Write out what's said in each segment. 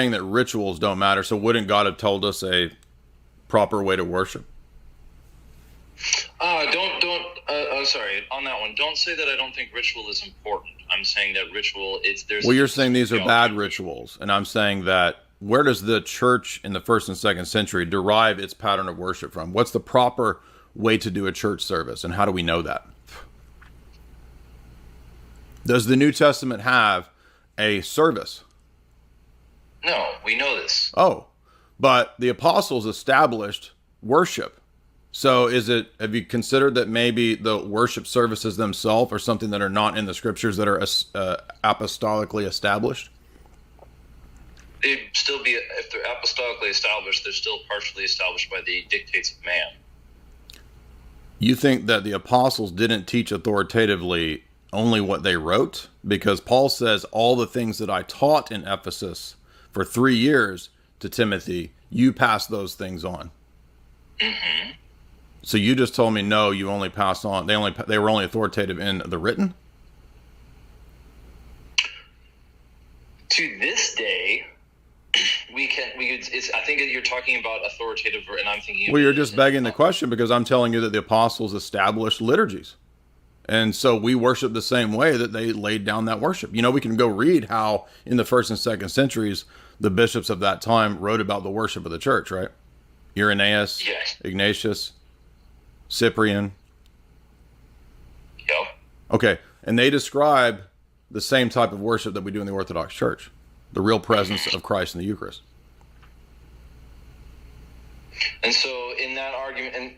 saying that rituals don't matter, so wouldn't God have told us a proper way to worship? Sorry, on that one, don't say that I don't think ritual is important. I'm saying that ritual, well, you're saying these are bad rituals, and I'm saying that where does the church in the first and second century derive its pattern of worship from? What's the proper way to do a church service, and how do we know that? Does the New Testament have a service? No, we know this. Oh, but the apostles established worship. So have you considered that maybe the worship services themselves are something that are not in the scriptures that are apostolically established? They'd still be, if they're apostolically established, they're still partially established by the dictates of man. You think that the apostles didn't teach authoritatively only what they wrote? Because Paul says, all the things that I taught in Ephesus for 3 years to Timothy, you passed those things on. Mm-hmm. So you just told me, no, you only passed on. They were only authoritative in the written? To this day, I think that you're talking about authoritative, and I'm thinking. Well, you're just begging the question, because I'm telling you that the apostles established liturgies. And so we worship the same way that they laid down that worship. You know, we can go read how in the first and second centuries, the bishops of that time wrote about the worship of the church, right? Irenaeus, yes. Ignatius, Cyprian. Yep. Okay. And they describe the same type of worship that we do in the Orthodox Church, the real presence of Christ in the Eucharist. And so in that argument,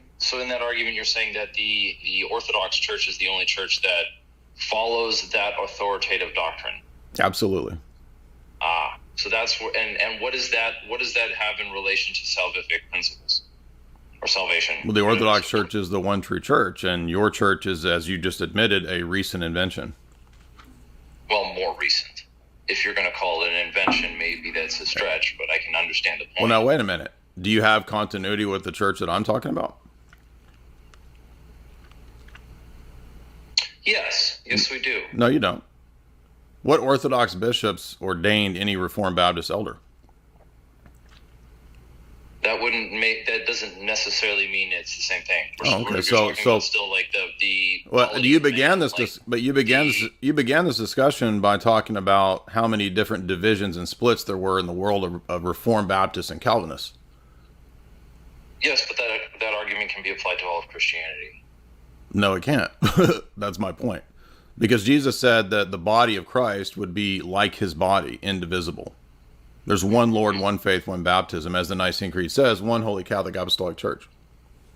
you're saying that the Orthodox Church is the only church that follows that authoritative doctrine. Absolutely. So that's where, and what does that have in relation to salvific principles or salvation? Well, the Orthodox Church is the one true church, and your church is, as you just admitted, a recent invention. Well, more recent. If you're going to call it an invention, maybe that's a stretch, but I can understand the point. Well, now wait a minute. Do you have continuity with the church that I'm talking about? Yes, we do. No, you don't. What Orthodox bishops ordained any Reformed Baptist elder? That doesn't necessarily mean it's the same thing. Okay, so still like the. Well, you began this, you began this discussion by talking about how many different divisions and splits there were in the world of Reformed Baptists and Calvinists. Yes, but that argument can be applied to all of Christianity. No, it can't. That's my point. Because Jesus said that the body of Christ would be like his body, indivisible. There's one Lord, one faith, one baptism, as the Nicene Creed says, one Holy Catholic Apostolic Church.